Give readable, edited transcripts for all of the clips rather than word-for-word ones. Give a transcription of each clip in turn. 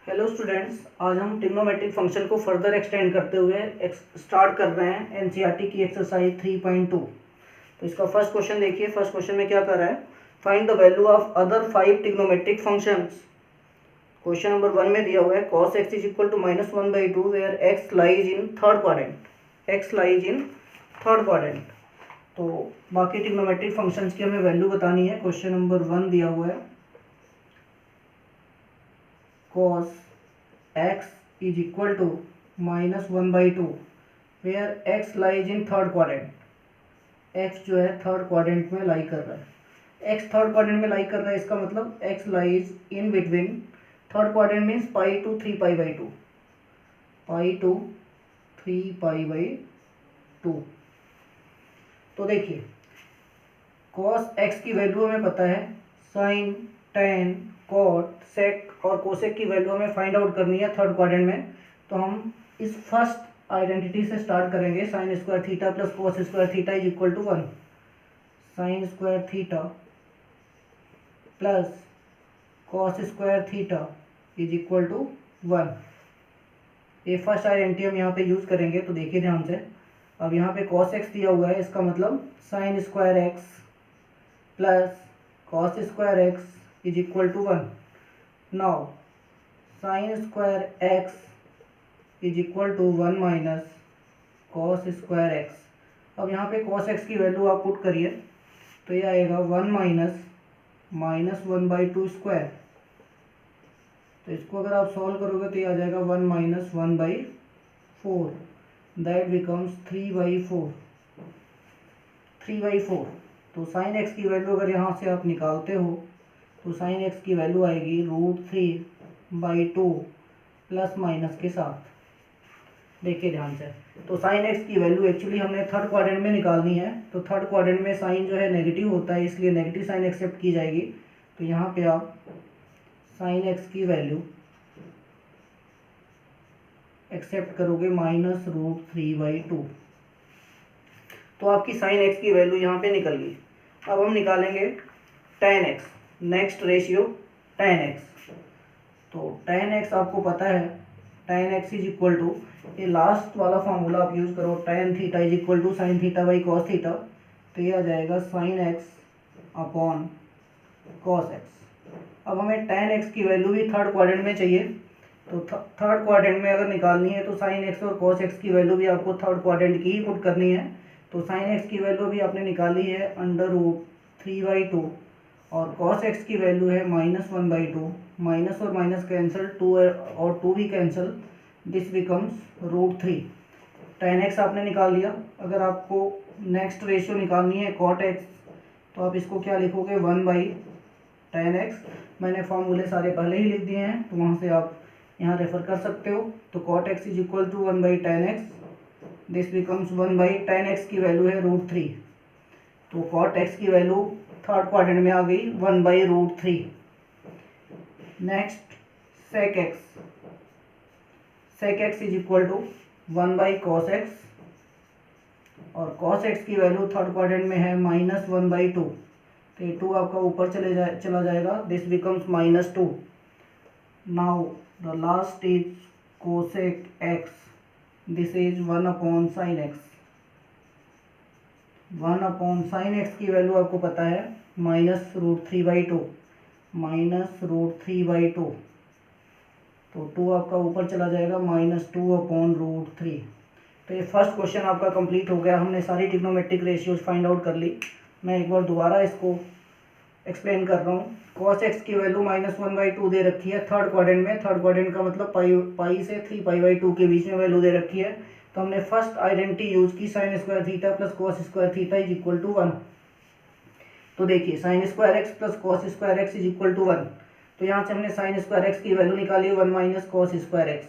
Hello students, आज हम trigonometric function को फर्दर एक्सटेंड करते हुए स्टार्ट कर रहे हैं एनसीईआरटी की एक्सरसाइज 3.2। तो इसका फर्स्ट क्वेश्चन देखिए। फर्स्ट क्वेश्चन में क्या कर रहा है, find the value of other 5 trigonometric functions. Question number 1 में दिया हुआ है cos x is equal to -1/2 where x lies in third quadrant. x lies in third quadrant. तो बाकी ट्रिग्नोमेट्रिक फंक्शंस की हमें वैल्यू बतानी है। क्वेश्चन नंबर 1 दिया हुआ है cos x is equal to -1/2 where x lies in third quadrant. x जो है थर्ड क्वाड्रेंट में लाई कर रहा है। x थर्ड क्वाड्रेंट में लाई कर रहा है, इसका मतलब x lies in between third quadrant means pi to 3π/2, pi to 3π/2। तो देखिए cos x की वैल्यू हमें पता है, साइन, टेन, कॉट, सेक और कोसेक की वैल्यू हमें फाइंड आउट करनी है थर्ड क्वाड्रेंट में। तो हम इस फर्स्ट आइडेंटिटी से स्टार्ट करेंगे। Sine square theta plus cos square theta is equal to 1। Sine square theta plus cos square theta is equal to 1। ये फर्स्ट आइडेंटिटी हम यहाँ पे यूज करेंगे। तो देखिए ध्यान से, अब यहाँ पे कॉस एक्स दिया हुआ है, इसका मतलब sine square x plus cos square x is equal to 1। Now sine square x is equal to 1 minus cos square x. अब यहाँ पे कॉस एक्स की वैल्यू आप पुट करिए तो ये आएगा 1 माइनस -1/2 स्क्वायर। तो इसको अगर आप सॉल्व करोगे तो ये आ जाएगा 1 माइनस 1/4, दैट बिकम्स 3/4। तो साइन एक्स की वैल्यू अगर यहाँ से आप निकालते हो तो साइन एक्स की वैल्यू आएगी √3/2 प्लस माइनस के साथ। देखिए ध्यान से, तो साइन एक्स की वैल्यू एक्चुअली हमने थर्ड क्वाड्रेंट में निकालनी है। तो थर्ड क्वाड्रेंट में साइन जो है नेगेटिव होता है, इसलिए नेगेटिव साइन एक्सेप्ट की जाएगी। तो यहाँ पे आप साइन एक्स की वैल्यू एक्सेप्ट करोगे -√3/2। तो आपकी साइन एक्स की वैल्यू यहाँ पे निकल गई। अब हम निकालेंगे tan x, next ratio tan x। तो tan x आपको पता है, tan x is equal to, ये लास्ट वाला फार्मूला आप यूज करो, tan theta is equal to sine theta by cos theta. तो ये आ जाएगा sine x upon cos x. अब हमें tan x की वैल्यू भी थर्ड क्वाड्रेंट में चाहिए। तो थर्ड क्वाड्रेंट में अगर निकालनी है तो साइन एक्स और कॉस एक्स की वैल्यू भी आपको थर्ड क्वाड्रेंट की ही पुट करनी है। तो साइन एक्स की वैल्यू भी आपने निकाली है √3/2 और कॉस एक्स की वैल्यू है -1/2। माइनस और माइनस कैंसिल, 2 और 2 भी cancel, this becomes √3। tan x आपने निकाल लिया। अगर आपको नेक्स्ट रेशियो निकालनी है cot x, तो आप इसको क्या लिखोगे, 1/tan x। मैंने फॉर्मूले सारे पहले ही लिख दिए हैं, तो वहाँ से आप यहाँ रेफर कर सकते हो। तो cot x is equal to 1/tan x, this becomes 1/tan x की वैल्यू है √3। तो cot x की वैल्यू थर्ड क्वाड्रेंट में आ गई 1/√3। Next sec x is equal to 1/cos x और cos x की वैल्यू थर्ड क्वाड्रेंट में है -1/2। तो ये 2 आपका ऊपर चला जाएगा, this becomes -2। Now the last is cosec x, this is 1/sin x। 1/sin x की वैल्यू आपको पता है -√3/2, -√3/2। तो 2 आपका ऊपर चला जाएगा, -2/√3। तो ये फर्स्ट क्वेश्चन आपका कंप्लीट हो गया। हमने सारी ट्रिग्नोमेट्रिक रेशियोज फाइंड आउट कर ली। मैं एक बार दोबारा इसको एक्सप्लेन कर रहा हूँ। cos x की वैल्यू -1/2 दे रखी है थर्ड क्वाड्रेंट में। थर्ड क्वाड्रेंट का मतलब पाई से 3π/2 के बीच में वैल्यू दे रखी है। तो हमने फर्स्ट आइडेंटिटी यूज की, sine square theta plus cos square theta is equal to 1। तो देखिए sine square x plus cos square x is equal to 1। तो यहाँ से हमने साइन स्क्वायर एक्स की वैल्यू निकाली 1 minus cos square x.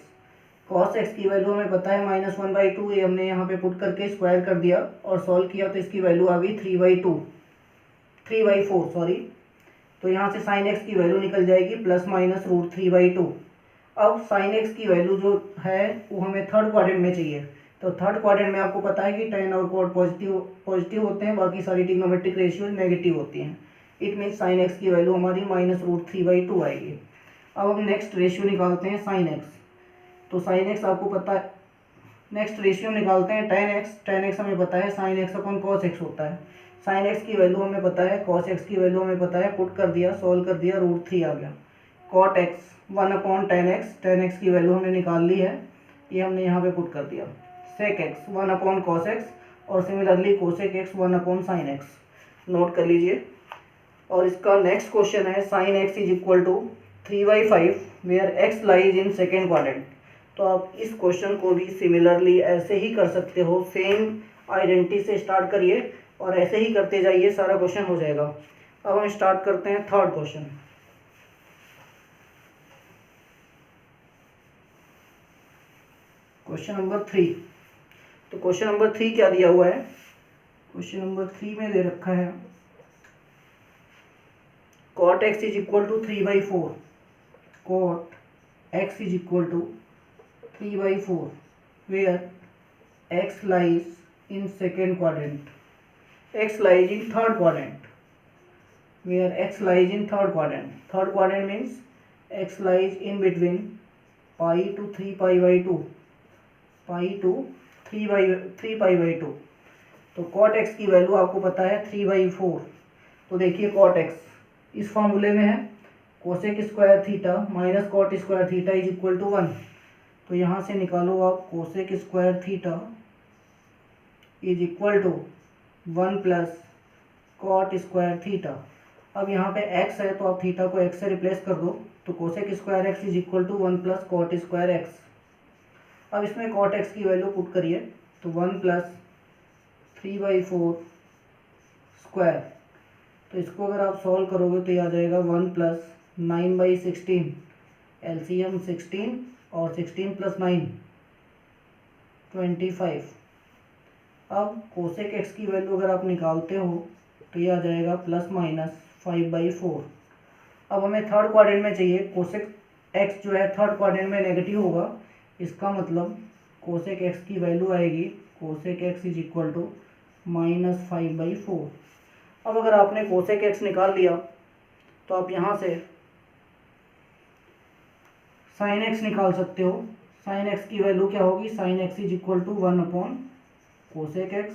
Cos x की वैल्यू हमें पता है -1/2, ये हमने यहाँ पे पुट करके स्क्वायर कर दिया और सॉल्व किया तो इसकी वैल्यू आ गई 3/4 सॉरी। तो यहाँ से साइन एक्स की वैल्यू निकल जाएगी प्लस माइनस √3/2। अब साइन एक्स की वैल्यू जो है वो हमें थर्ड क्वाड्रेंट में चाहिए। तो थर्ड क्वाड्रेंट में आपको पता है कि tan और cot पॉजिटिव होते हैं, बाकी सारी ट्रिग्नोमेट्रिक रेशियो नेगेटिव होती हैं। इट मीन साइन एक्स की वैल्यू हमारी -√3/2 आएगी। अब हम नेक्स्ट रेशियो निकालते हैं साइन एक्स। तो साइन एक्स आपको पता है, नेक्स्ट रेशियो निकालते हैं टेन एक्स। टेन एक्स हमें पता है sine x upon cos x होता है। साइन एक्स की वैल्यू हमें पता है, कॉस एक्स की वैल्यू हमें पता है, पुट कर दिया, सॉल्व कर दिया, √3 आ गया। कॉट एक्स 1/10 एक्स, 10 एक्स की वैल्यू हमने निकाल ली है, ये हमने यहाँ पे पुट कर दिया। सेक एक्स 1/cos एक्स, और similarly cosec x 1/sin x, note कर लीजिए। और इसका नेक्स्ट क्वेश्चन है sine x is equal to 3/5 where x lies in second quadrant. तो आप इस क्वेश्चन को भी सिमिलरली ऐसे ही कर सकते हो, सेम आइडेंटिटी से स्टार्ट करिए और ऐसे ही करते जाइए, सारा क्वेश्चन हो जाएगा। अब हम स्टार्ट करते हैं थर्ड क्वेश्चन। Question number 3। तो क्वेश्चन नंबर 3 क्या दिया हुआ है? क्वेश्चन नंबर 3 में दे रखा है cot x is equal to 3/4, cot x is equal to 3/4 where x lies in second quadrant, x lies in third quadrant, where x lies in third quadrant. Third quadrant means x lies in between pi to 3π/2, pi to 3π/2। तो cot x की value आपको पता है 3/4। तो देखिए cot x इस फॉर्मूले में है cosec square theta minus cot square theta is equal to 1। तो यहाँ से निकालो आप cosec square theta is equal to 1 plus cot square theta. अब यहाँ पे x है तो आप थीटा को x से रिप्लेस कर दो, तो cosec square x is equal to 1 plus cot square x. अब इसमें कॉट एक्स की वैल्यू पुट करिए, तो 1 प्लस 3/4 स्क्वायर। तो इसको अगर आप सॉल्व करोगे तो ये आ जाएगा 1 प्लस 9/16, एलसीएम 16 और 16 प्लस 9 25। अब कोसेक एक्स की वैल्यू अगर आप निकालते हो तो ये आ जाएगा प्लस माइनस 5/4। अब हमें थर्ड क्वाड्रेंट में चाहिए, कोसेक एक्स जो है थर्ड क्वाड्रेंट में नेगेटिव होगा, इसका मतलब कोसेक एक्स की वैल्यू आएगी cosec x is equal to -5/4। अब अगर आपने कोसेक एक्स निकाल लिया तो आप यहाँ से साइन एक्स निकाल सकते हो। साइन एक्स की वैल्यू क्या होगी? Sine x is equal to 1/कोसेक एक्स,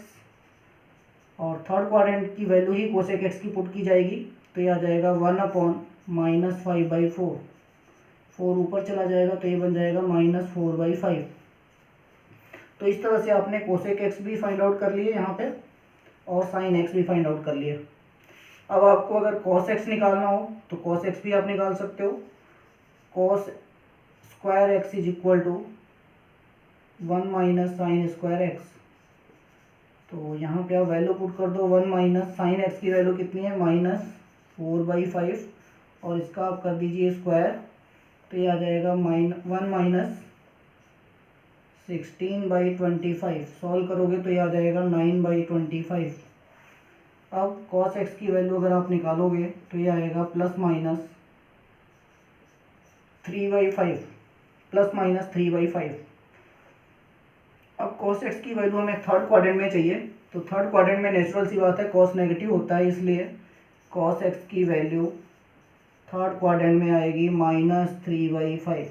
और थर्ड क्वाड्रेंट की वैल्यू ही कोसेक एक्स की पुट की जाएगी, तो ये आ जाएगा 1/-5/4। 4 ऊपर चला जाएगा तो ये बन जाएगा -4/5। तो इस तरह से आपने कोसेक एक्स भी फाइंड आउट कर लिए यहाँ पे, और साइन एक्स भी फाइंड आउट कर लिए। अब आपको अगर कॉस एक्स निकालना हो तो कॉस एक्स भी आप निकाल सकते हो। Cos square x is equal to 1 minus sine square x. तो यहाँ पे आप वैल्यू पुट कर दो, 1 माइनस साइन एक्स की वैल्यू कितनी है? -4/5, और इसका आप कर दीजिए स्क्वायर, तो ये आ जाएगा 1 माइनस 16/25। सॉल्व करोगे तो ये आ जाएगा 9/25। अब cos x की वैल्यू अगर आप निकालोगे तो ये आएगा प्लस माइनस 3/5, प्लस माइनस 3/5। अब cos x की वैल्यू हमें थर्ड क्वाड्रेंट में चाहिए, तो थर्ड क्वाड्रेंट में नेचुरल सी बात है cos नेगेटिव होता है, इसलिए cos x की वैल्यू थर्ड क्वाड्रेंट में आएगी -3/5।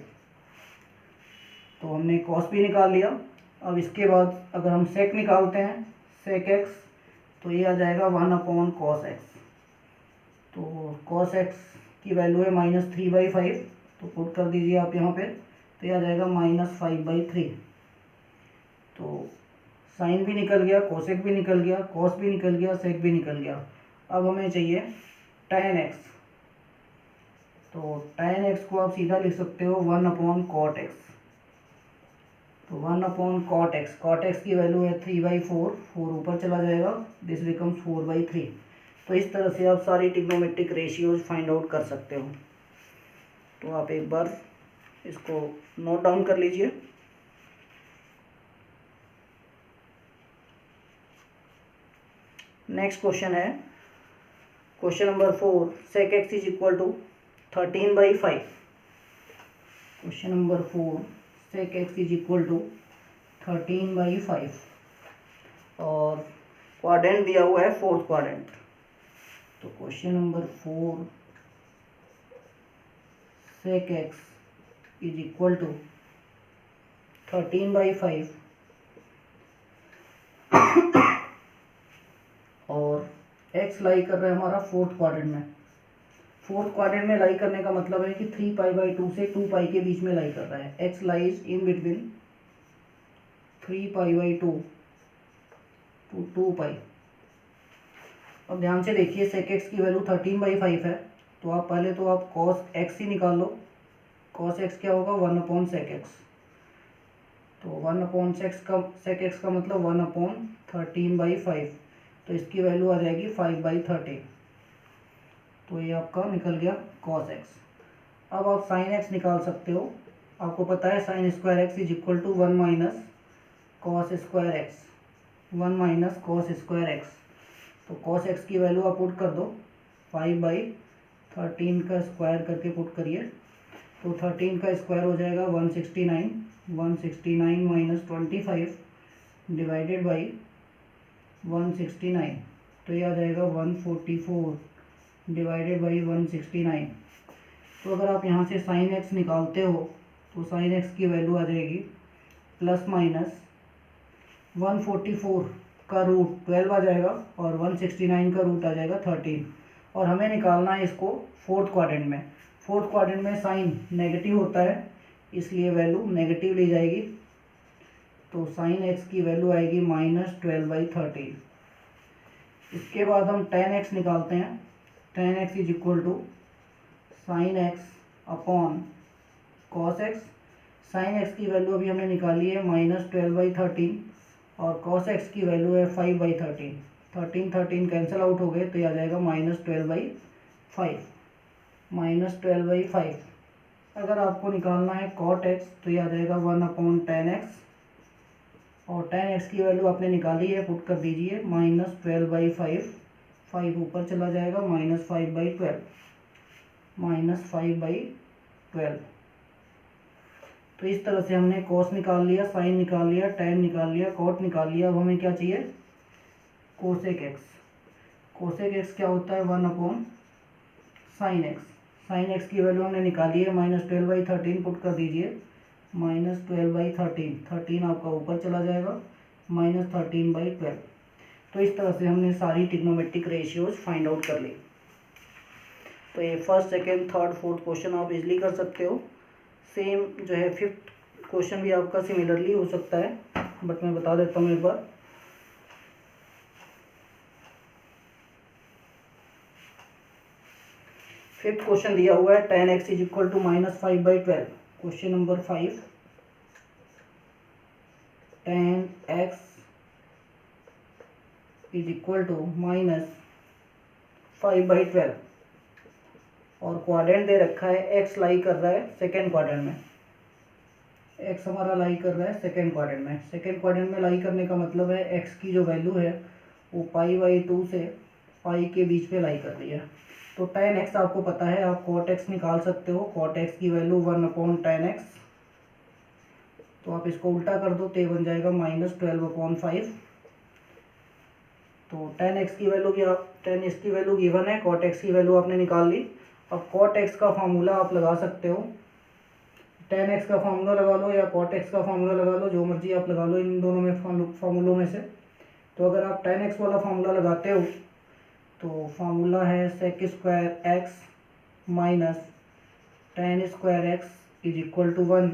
तो हमने कॉस भी निकाल लिया। अब इसके बाद अगर हम सेक निकालते हैं, सेक एक्स, तो ये आ जाएगा 1/cos x। तो cos x की वैल्यू है -3/5, तो पुट कर दीजिए आप यहाँ पे, तो ये आ जाएगा -5/3। तो साइन भी निकल गया, कोसेक भी निकल गया, कॉस भी निकल गया, सेक भी निकल गया। अब हमें चाहिए tan x। तो tan x को आप सीधा लिख सकते हो 1/cot x। तो 1/cot x, cot x की वैल्यू है 3/4, 4 ऊपर चला जाएगा, दिस बिकम्स 4/3। तो इस तरह से आप सारी ट्रिग्नोमेट्रिक रेशियोज फाइंड आउट कर सकते हो। तो आप एक बार इसको नोट डाउन कर लीजिए। नेक्स्ट क्वेश्चन है question number 4, sec x is equal to 13/5। Question number 4, sec x is equal to 13/5, और क्वाड्रेंट दिया हुआ है फोर्थ क्वाड्रेंट। तो question number 4, sec x is equal to 13/5 और एक्स लाई कर रहा है हमारा फोर्थ क्वाड्रेंट में। फोर्थ क्वाड्रेंट में लाई करने का मतलब है कि 3π/2 से 2π के बीच में लाई कर रहा है। X lies in between 3π/2 to 2π। अब ध्यान से देखिए सेक एक्स की वैल्यू 13/5 है, तो आप पहले तो आप कॉस एक्स ही निकाल लो। कॉस एक्स क्या होगा 1/sec x, तो 1/sec x का मतलब 1/13/5, तो इसकी वैल्यू आ जाएगी 5/13। तो ये आपका निकल गया कॉस एक्स। अब आप साइन एक्स निकाल सकते हो। आपको पता है sine square x is equal to 1 minus cos square x, 1 minus cos square x. तो कॉस एक्स की वैल्यू आप पुट कर दो, 5/13 का स्क्वायर करके पुट करिए, तो 13 का स्क्वायर हो जाएगा 169, 169 माइनस 25 डिवाइडेड बाई 169, तो ये आ जाएगा 144 डिवाइडेड बाई 169। तो अगर आप यहाँ से साइन एक्स निकालते हो तो साइन एक्स की वैल्यू आ जाएगी प्लस माइनस 144 का रूट 12 आ जाएगा और 169 का रूट आ जाएगा 13। और हमें निकालना है इसको फोर्थ क्वाड्रेंट में। फोर्थ क्वाड्रेंट में साइन नेगेटिव होता है, इसलिए वैल्यू नेगेटिव ली जाएगी। तो साइन एक्स की वैल्यू आएगी -12/13। इसके बाद हम tan x निकालते हैं। tan x is equal to sine x upon cos x. Sine x की वैल्यू अभी हमने निकाली है -12/13 और कॉस एक्स की वैल्यू है 5/13। 13 कैंसिल आउट हो गए, तो ये आ जाएगा -12/5, -12/5। अगर आपको निकालना है कॉट एक्स तो ये आ जाएगा 1/tan x, और tan x की वैल्यू आपने निकाली है, पुट कर दीजिए -12/5, 5 ऊपर चला जाएगा, -5/12, -5/12। तो इस तरह से हमने कॉस निकाल लिया, साइन निकाल लिया, tan निकाल लिया, कॉट निकाल लिया। अब हमें क्या चाहिए, कोसेक एक्स। कोसेक एक्स क्या होता है 1/sin x। साइन एक्स की वैल्यू हमने निकाली है -12/13, पुट कर दीजिए -12/13, 13 आपका ऊपर चला जाएगा, -13/12। तो इस तरह से हमने सारी ट्रिग्नोमेट्रिक रेशियोज फाइंड आउट कर ली। तो ये first, second, third, fourth question आप इजीली कर सकते हो। सेम जो है फिफ्थ क्वेश्चन भी आपका सिमिलरली हो सकता है, बट मैं बता देता हूँ एक बार। फिफ्थ क्वेश्चन दिया हुआ है tan x is equal to -5/12। Question number 5, tan x is equal to -5/12 और क्वाड्रेंट दे रखा है x लाई कर रहा है सेकेंड क्वाड्रेंट में। x हमारा लाई कर रहा है सेकेंड क्वाड्रेंट में। सेकेंड क्वाड्रेंट में लाई करने का मतलब है x की जो वैल्यू है वो π/2 से पाई के बीच में लाई कर रही है। तो tan x आपको पता है, आप cot x निकाल सकते हो। cot x की वैल्यू 1/tan x, तो आप इसको उल्टा कर दो तो ये बन जाएगा -12/5। तो tan x की वैल्यू गिवन है, cot x की वैल्यू आपने निकाल ली। अब cot x का फार्मूला आप लगा सकते हो, tan x का फार्मूला लगा लो या cot x का फार्मूला लगा लो, जो मर्जी आप लगा लो इन दोनों में फार्मूलों में से। तो अगर आप tan x वाला फार्मूला लगाते हो तो फार्मूला है sec square x minus tan square x is equal to 1।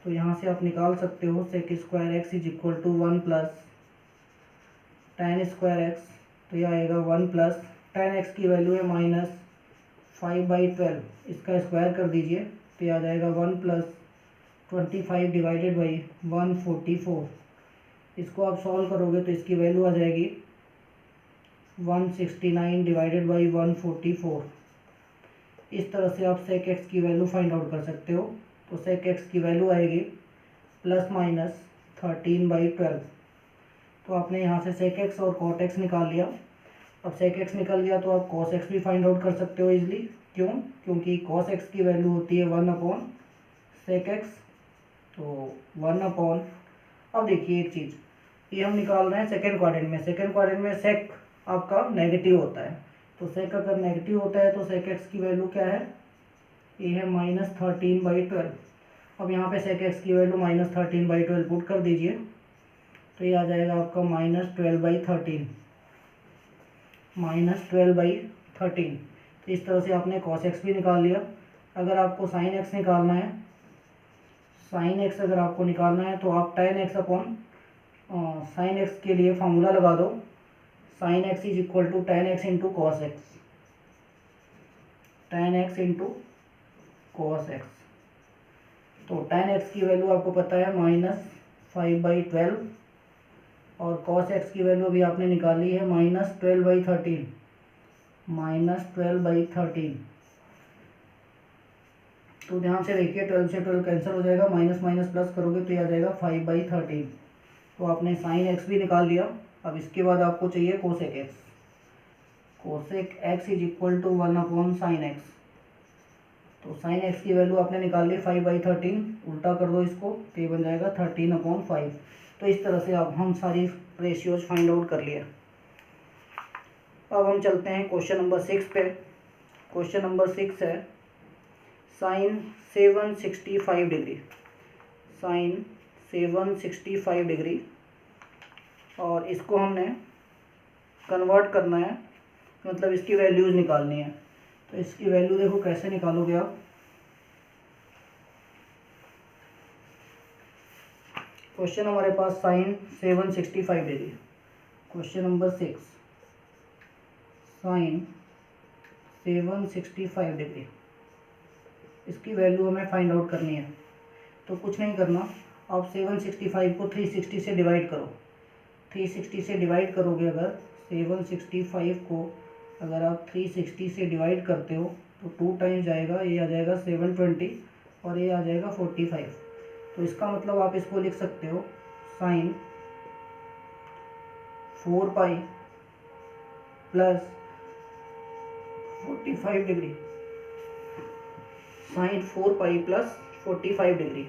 तो यहाँ से आप निकाल सकते हो sec square x is equal to 1 plus tan square x, तो यह आएगा 1 प्लस tan x की वैल्यू है -5/12, इसका स्क्वायर कर दीजिए तो यह आ जाएगा 1 प्लस 25 डिवाइडेड बाई 144। इसको आप सॉल्व करोगे तो इसकी वैल्यू आ जाएगी 169 डिवाइडेड बाई 144। इस तरह से आप सेक एक्स की वैल्यू फाइंड आउट कर सकते हो। तो सेक एक्स की वैल्यू आएगी ±13/12। तो आपने यहाँ से सेक एक्स और कॉट एक्स निकाल लिया। अब सेक एक्स निकल गया तो आप कॉस एक्स भी फाइंड आउट कर सकते हो इजीली। क्यों? क्योंकि कॉस एक्स की वैल्यू होती है 1/sec x, तो 1/। अब देखिए एक चीज़, ये हम निकाल रहे हैं सेकेंड क्वाड्रेंट में। सेकेंड क्वाड्रेंट में सेक आपका नेगेटिव होता है, तो सेक अगर नेगेटिव होता है तो सेक एक्स की वैल्यू क्या है, ये है -13/12। अब यहाँ पे sec x की वैल्यू -13/12 पुट कर दीजिए, तो ये आ जाएगा आपका -12/13, -12/13। तो इस तरह से आपने cos x भी निकाल लिया। अगर आपको sin x निकालना है, अगर आपको निकालना है तो आप tan x upon sin x के लिए फार्मूला लगा दो, sin x is equal to tan x into cos x, tan x into cos x. तो tan x की वैल्यू आपको पता है -5/12 और cos x की वैल्यू अभी आपने निकाली है -12/13, -12/13। तो ध्यान से देखिए, 12 से 12 कैंसिल हो जाएगा, माइनस माइनस प्लस करोगे तो ये आ जाएगा 5/13। तो आपने sin x भी निकाल लिया। अब इसके बाद आपको चाहिए cosec x। cosec x is equal to 1/sin x। तो sin x की वैल्यू आपने निकाल ली 5/13, उल्टा कर दो इसको तो ये बन जाएगा 13/5। तो इस तरह से अब हम सारी रेशियोज फाइंड आउट कर लिए। अब हम चलते हैं क्वेश्चन नंबर 6 पे। क्वेश्चन नंबर 6 है साइन 765 डिग्री, साइन 765 डिग्री, और इसको हमने कन्वर्ट करना है, मतलब इसकी वैल्यूज़ निकालनी है। तो इसकी वैल्यू देखो कैसे निकालोगे आप। क्वेश्चन हमारे पास sine 765 degree, question number 6, sine 765 degree, इसकी वैल्यू हमें फाइंड आउट करनी है। तो कुछ नहीं करना, आप 765 को 360 से डिवाइड करो। 360 से डिवाइड करोगे अगर 765 को अगर आप 360 से डिवाइड करते हो तो 2 टाइम्स जाएगा, ये आ जाएगा 720 और ये आ जाएगा 45। तो इसका मतलब आप इसको लिख सकते हो sine 4π plus 45 degree, sine 4π plus 45 degree.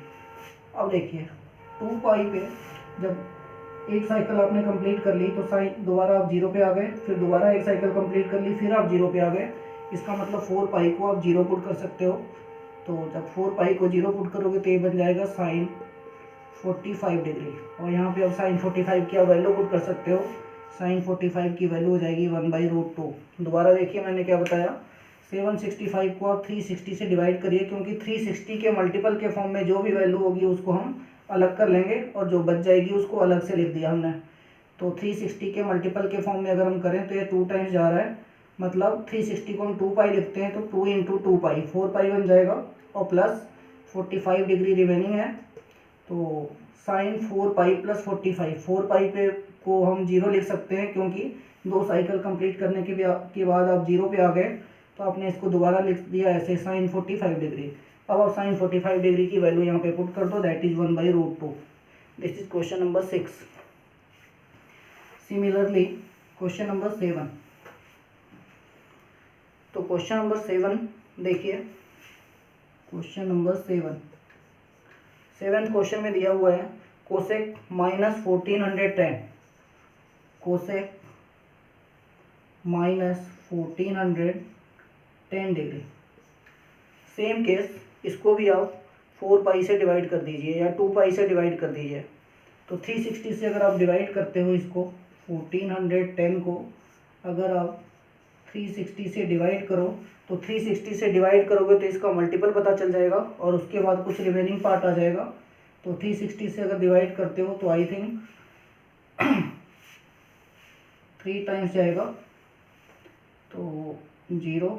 अब देखिए 2π पे जब एक साइकिल आपने कंप्लीट कर ली तो साइन दोबारा आप 0 पे आ गए, फिर दोबारा एक साइकिल कंप्लीट कर ली, फिर आप 0 पे आ गए। इसका मतलब 4π को आप 0 पुट कर सकते हो। तो जब 4π को 0 पुट करोगे तो ये बन जाएगा साइन 45 डिग्री, और यहाँ पे आप साइन 45 की आप वैल्यू पुट कर सकते हो। साइन 45 की वैल्यू हो जाएगी 1/√2। दोबारा देखिए मैंने क्या बताया, 765 को आप 360 से डिवाइड करिए, क्योंकि 360 के मल्टीपल के फॉर्म में जो भी वैल्यू होगी उसको हम अलग कर लेंगे और जो बच जाएगी उसको अलग से लिख दिया हमने। तो 360 के मल्टीपल के फॉर्म में अगर हम करें तो ये 2 टाइम्स जा रहा है, मतलब 360 को हम 2π लिखते हैं तो 2 × 2π 4π बन जाएगा, और प्लस 45 डिग्री रिमेनिंग है। तो साइन 4π प्लस 45, 4π पे को हम 0 लिख सकते हैं क्योंकि 2 साइकिल कंप्लीट करने के बाद आप 0 पे आ गए, तो आपने इसको दोबारा लिख दिया ऐसे साइन 45 डिग्री। अब आप साइन 45 डिग्री की वैल्यू यहाँ पे पुट कर दो, that is 1/√2। This is question number 6। Similarly question number 7। तो क्वेश्चन नंबर 7 देखिए, क्वेश्चन नंबर 7, 7th क्वेश्चन में दिया हुआ है cosec -1410, cosec -1410 degree. Same case, इसको भी आप 4π से डिवाइड कर दीजिए या 2π से डिवाइड कर दीजिए। तो 360 से अगर आप डिवाइड करते हो इसको 1410 को अगर आप 360 से डिवाइड करो तो 360 से डिवाइड करोगे तो इसका मल्टीपल पता चल जाएगा और उसके बाद कुछ रिमेनिंग पार्ट आ जाएगा। तो 360 से अगर डिवाइड करते हो तो आई थिंक 3 टाइम्स जाएगा, तो 0,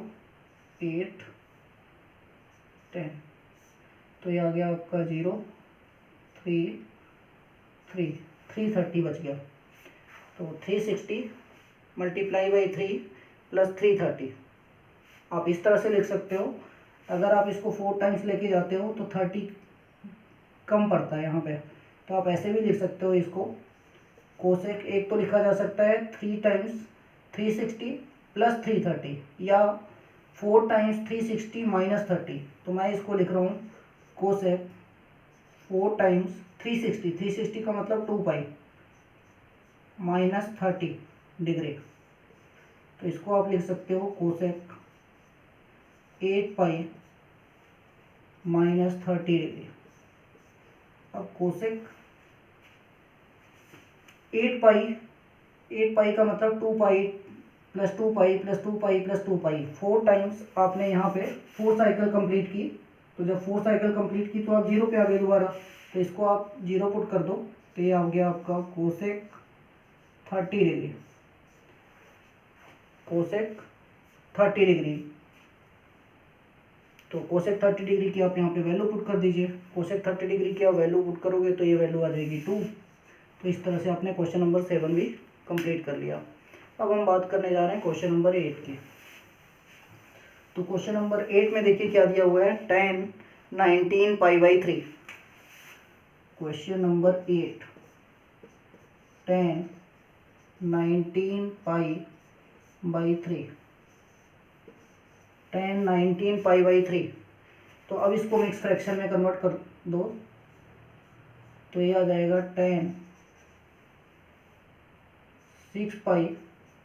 8, 10, तो ये आ गया आपका 0, 3, 330 बच गया। तो 360 मल्टीप्लाई बाई 3 प्लस 330 आप इस तरह से लिख सकते हो। अगर आप इसको 4 टाइम्स लेके जाते हो तो 30 कम पड़ता है यहाँ पे, तो आप ऐसे भी लिख सकते हो इसको। कोसेक एक तो लिखा जा सकता है 3 टाइम्स 360 प्लस 330 या 4 टाइम्स 360 माइनस 30। तो मैं इसको लिख रहा हूँ कोसेक 4 टाइम्स 360 का मतलब 2π माइनस 30 डिग्री। तो इसको आप लिख सकते हो कोसेक 8π -30°। अब कोसेक 8 पाई का मतलब 2 pi plus 2 pi plus 2 pi plus 2 पाई, 4 टाइम्स आपने यहाँ पे 4 साइकिल कंप्लीट की। तो जब 4 साइकिल कंप्लीट की तो आप 0 पे आ गए दोबारा, तो इसको आप 0 पुट कर दो, तो ये आ गया आपका कोसेक 30°। कोसेक 30°। तो कोसेक 30° की आप यहाँ पे वैल्यू पुट कर दीजिए। कोसेक 30° की आप वैल्यू पुट करोगे तो ये वैल्यू आ जाएगी 2। तो इस तरह से आपने क्वेश्चन नंबर 7 भी कंप्लीट कर लिया। अब हम बात करने जा रहे हैं क्वेश्चन नंबर 8 की। तो क्वेश्चन नंबर 8 में देखिए क्या दिया हुआ है, tan 19π/3। Question number 8, tan 19π/3, tan 19π/3। तो अब इसको मिक्स फ्रैक्शन में कन्वर्ट कर दो, तो ये आ जाएगा tan 6π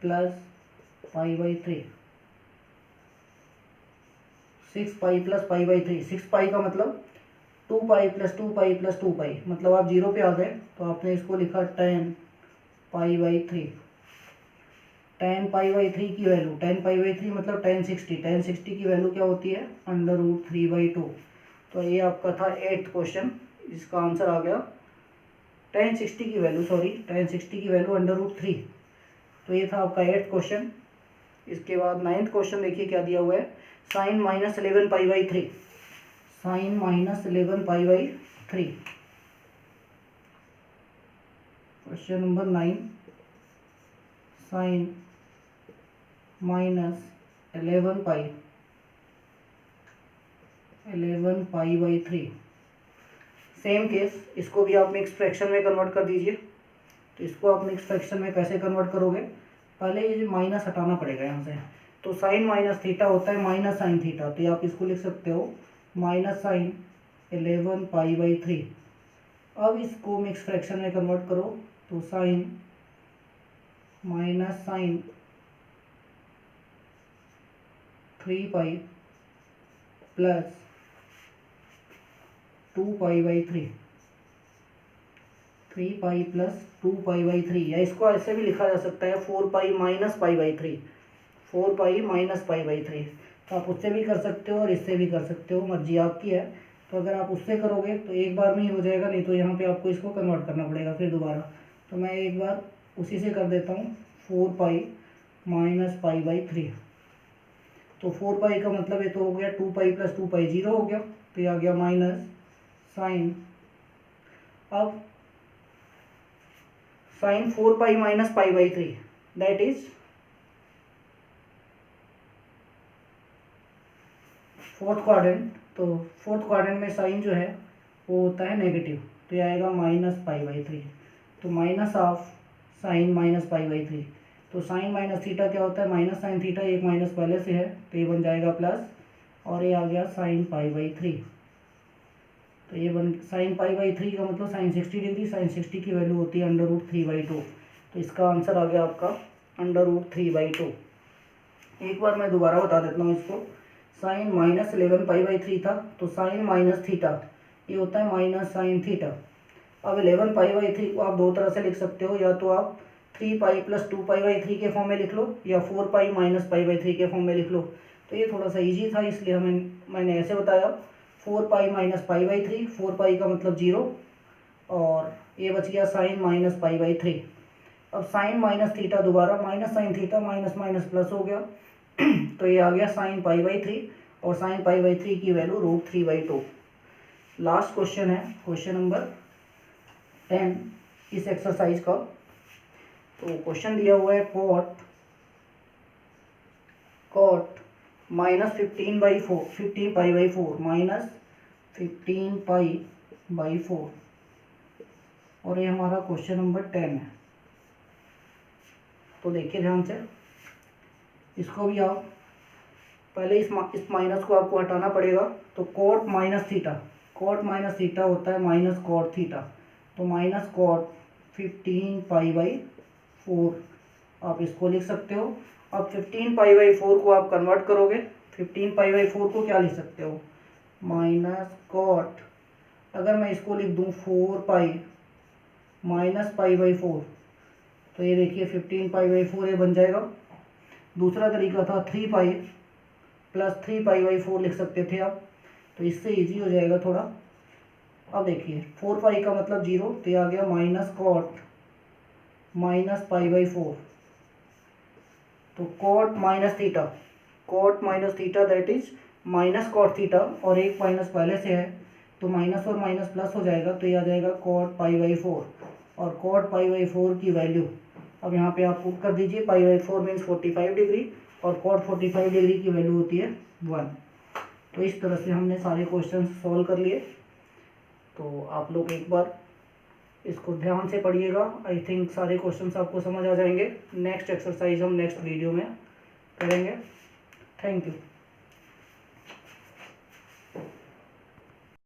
प्लस π/3। 6π प्लस π/3। 6π का मतलब 2 पाई प्लस 2 पाई प्लस 2 पाई, मतलब आप 0 पे आ गए तो आपने इसको लिखा tan π/3। tan π/3 की वैल्यू, tan π/3 मतलब tan 60। tan 60 की वैल्यू क्या होती है, √3/2। तो ये आपका था 8th क्वेश्चन, इसका आंसर आ गया tan 60 की वैल्यू, tan 60 की वैल्यू √3। तो ये था आपका 8th क्वेश्चन। इसके बाद 9th क्वेश्चन देखिए क्या दिया हुआ है, sin -11π/3। sin -11π/3। Question number 9, sin -11π/3। Same case, इसको भी आप मिक्स फ्रैक्शन में कन्वर्ट कर दीजिए। तो इसको आप मिक्स फ्रैक्शन में कैसे कन्वर्ट करोगे, पहले ये माइनस हटाना पड़ेगा यहाँ से। तो साइन माइनस थीटा होता है माइनस साइन थीटा, तो आप इसको लिख सकते हो -sin 11π/3। अब इसको मिक्स फ्रैक्शन में कन्वर्ट करो, तो sin 3π प्लस 2π/3। 3π प्लस 2π/3, या इसको ऐसे भी लिखा जा सकता है 4π माइनस π/3। 4π माइनस π/3। तो आप उससे भी कर सकते हो और इससे भी कर सकते हो, मर्जी आपकी है। तो अगर आप उससे करोगे तो एक बार में ही हो जाएगा, नहीं तो यहाँ पे आपको इसको कन्वर्ट करना पड़ेगा फिर दोबारा। तो मैं एक बार उसी से कर देता हूँ, 4π माइनस π/3। तो 4π का मतलब ये तो हो गया 2π प्लस 2π 0 हो गया, तो ये आ गया माइनस साइन। अब sine 4π minus π/3 that is fourth quadrant. तो फोर्थ क्वाड्रेंट में साइन जो है वो होता है नेगेटिव, तो ये आएगा -π/3। तो माइनस ऑफ साइन माइनस π/3। तो साइन माइनस थीटा क्या होता है, माइनस साइन थीटा, एक माइनस पहले से है तो ये बन जाएगा प्लस, और ये आ गया साइन π/3। तो ये बन साइन π/3 का मतलब साइन 60°। साइन 60 की वैल्यू होती है √3/2। तो इसका आंसर आ गया आपका √3/2। एक बार मैं दोबारा बता देता हूँ इसको। साइन -11π/3 था, तो साइन माइनस थीटा ये होता है माइनस साइन थीटा। अब 11π/3 को आप दो तरह से लिख सकते हो, या तो आप 3π प्लस 2π/3 के फॉर्म में लिख लो, या 4π माइनस π/3 के फॉर्म में लिख लो। तो ये थोड़ा सा इजी था इसलिए मैंने ऐसे बताया, 4π माइनस π/3। 4π का मतलब 0, और ये बच गया साइन माइनस π/3। अब साइन माइनस थीटा दोबारा minus sine theta, minus minus plus हो गया तो ये आ गया साइन π/3, और साइन π/3 की वैल्यू √3/2। लास्ट क्वेश्चन है क्वेश्चन नंबर 10 इस एक्सरसाइज का। तो क्वेश्चन दिया हुआ है कॉट -15/4 15π/4 माइनस 15π/4, और ये हमारा क्वेश्चन नंबर 10 है। तो देखिए ध्यान से, इसको भी आप पहले इस माइनस को आपको हटाना पड़ेगा। तो कॉट माइनस थीटा होता है माइनस कॉट थीटा, तो माइनस कॉट 15π/4 आप इसको लिख सकते हो। अब 15π/4 को आप कन्वर्ट करोगे, 15π/4 को क्या लिख सकते हो, माइनस कॉट, अगर मैं इसको लिख दूँ 4 पाई माइनस पाई बाई 4, तो ये देखिए 15 पाई बाई 4 ये बन जाएगा। दूसरा तरीका था 3 पाई प्लस 3 पाई बाई 4 लिख सकते थे आप, तो इससे इजी हो जाएगा थोड़ा। अब देखिए 4 पाई का मतलब 0, तो ये आ गया minus cot minus pi by 4, तो cot minus theta that is minus cot theta, और एक माइनस पहले से है तो माइनस और माइनस प्लस हो जाएगा, तो ये आ जाएगा कॉट पाई बाई 4। और कॉट पाई बाई 4 की वैल्यू अब यहाँ पे आप पुट कर दीजिए, पाई बाई 4 मीन्स 45 डिग्री, और कॉट 45 डिग्री की वैल्यू होती है 1। तो इस तरह से हमने सारे क्वेश्चन सॉल्व कर लिए। तो आप लोग एक बार इसको ध्यान से पढ़िएगा, आई थिंक सारे क्वेश्चंस आपको समझ आ जाएंगे। नेक्स्ट एक्सरसाइज हम नेक्स्ट वीडियो में करेंगे। Thank you.